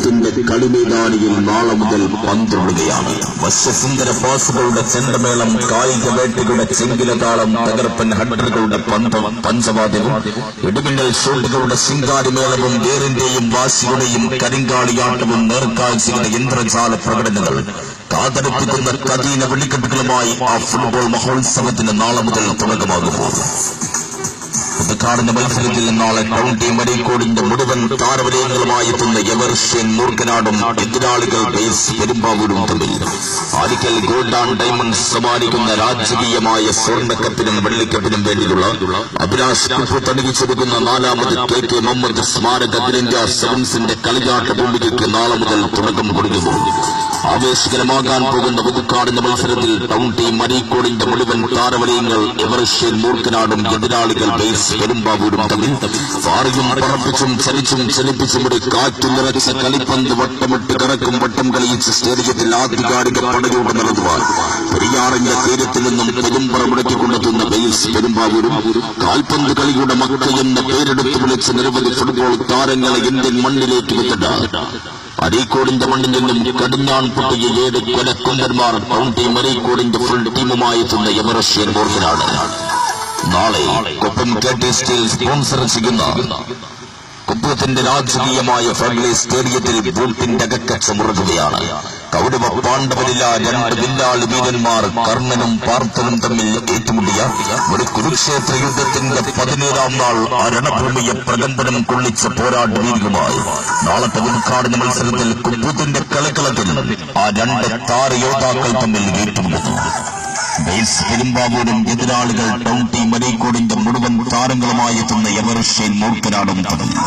കുപ്പൂത്തിന്റെ കളിമൈതാനിയിൽ നാളെ മുതൽ പന്തുള്ളുകയാണ്. വശ്യസുന്ദര പാസുകളുടെ ചെണ്ടമേളം, കായിക വേട്ടകളുടെ ചെങ്കിലതാളം, തകർപ്പൻ ഹഡറുകളുടെ പഞ്ചവാദ്യവും, ഇടിമിന്നൽ ഷോട്ടുകളുടെ ശിങ്കാരിമേളവും, വേറിന്റെയും വാശിയുടെയും കരിങ്കാളിയാട്ടവും, നേർക്കാഴ്ചയുടെ ഇന്ദ്രജാല പ്രകടനങ്ങൾ, കാതടുപ്പിക്കുന്ന കഠിന വെളിക്കെട്ടുകളുമായി ആ ഫുട്ബോൾ മഹോത്സവത്തിന് നാളെ മുതൽ തുടക്കമാകുമ്പോൾ ഉദ്ഘാടന മത്സരത്തിൽ നാളെ കൗണ്ടി മരീക്കോടിന്റെ മുഴുവൻ താരവലയങ്ങളുമായി എത്തുന്ന എവർഷ്യൻ മൂർക്കനാടും എതിരാളികൾ ബേസ് പെരുമ്പാവൂരും തമ്മിൽ ആലിക്കൽ ഗോൾഡ് ആൻഡ് ഡയമണ്ട്സ് സമ്മാനിക്കുന്ന രാജകീയമായ സ്വർണ്ണക്കപ്പിനും വെള്ളിക്കപ്പിനും വേണ്ടിയുള്ള അഭിലാഷ് കുപ്പ് തണിവിച്ചെടുക്കുന്ന 4ാമത് KK മുഹമ്മദ് സ്മാരക അഖിലേന്ത്യാ സെവൻസിന്റെ കളിയാട്ട ഭൂമികയ്ക്ക് നാളെ മുതൽ തുടക്കം കൊടുക്കുമ്പോൾ ആവേശകരമാകാൻ പോകുന്ന ഉദ്ഘാടന മത്സരത്തിൽ കൗണ്ടി മരീക്കോടിന്റെ മുഴുവൻ താരവലയങ്ങൾ എവർഷ്യൻ മൂർക്കനാടും എതിരാളികൾ ബേസ് പെരുമ്പാവൂരും തമ്മിൽ പാറിയും പറപ്പിച്ചും ചലിച്ചും ചലിപ്പിച്ചും ഒരു കാറ്റു നിറച്ച കളിപ്പന്ത് വട്ടമിട്ട് കറക്കും വട്ടം കളിയിച്ച് സ്റ്റേഡിയത്തിൽ ആധികാരിക പടയോടെ നടത്തുവാൻ പെരിയാറിന്റെ തീരത്തിൽ നിന്നും പെരുമ്പറ മുടക്കിക്കൊണ്ടെത്തുന്ന ബേസ് പെരുമ്പാവൂരും കാൽപന്ത് കളിയുടെ മക്കയെന്ന പേരെടുത്ത് വിളിച്ച് നിരവധി ഫുട്ബോൾ താരങ്ങളെ ഇന്ത്യൻ മണ്ണിലേക്ക് വിത്തിട്ട് അരീക്കോടിന്റെ മണ്ണിൽ നിന്നും കടിഞ്ഞാൺ പൊട്ടിയ 7 കൊലക്കൊണ്ടന്മാർ കൗണ്ടി മരീക്കോടിന്റെ ഫുൾ ടീമുമായി എത്തുന്ന എവർഷ്യൻ മൂർക്കനാട് നാളെ കൊപ്പം KT സ്റ്റീൽ സ്പോൺസർ ചെയ്യുന്ന കുപ്പത്തിന്റെ രാജകീയമായ ഫെഡറൽ സ്റ്റേഡിയത്തിൽ ബൂട്ടിന്റെ അകക്കച്ചമുറുകയാണ്. കൗരവ പാണ്ഡവരില്ല 2 വില്ലാളി വീരന്മാർ കർണനും പാർത്ഥനും തമ്മിൽ ഏറ്റുമുട്ടിയ ഒരു കുരുക്ഷേത്ര യുദ്ധത്തിന്റെ 17ാം നാൾ ആ രണഭൂമിയെ പ്രകമ്പനം കൊള്ളിച്ച പോരാട്ടവീര്യമായി നാളത്തെ ഉദ്ഘാടന മത്സരത്തിൽ കുപ്പത്തിന്റെ കളിക്കളത്തിൽ ആ 2 താരയോദ്ധാക്കൾ തമ്മിൽ ഏറ്റുമുട്ടുന്നു. ബേസ് പെരുമ്പാവൂരും എതിരാളികൾ കൗണ്ടി മരീക്കോടിന്റെ മുഴുവൻ താരങ്ങളുമായി എത്തുന്ന എവർഷ്യൻ മൂർക്കനാടും തമ്മിൽ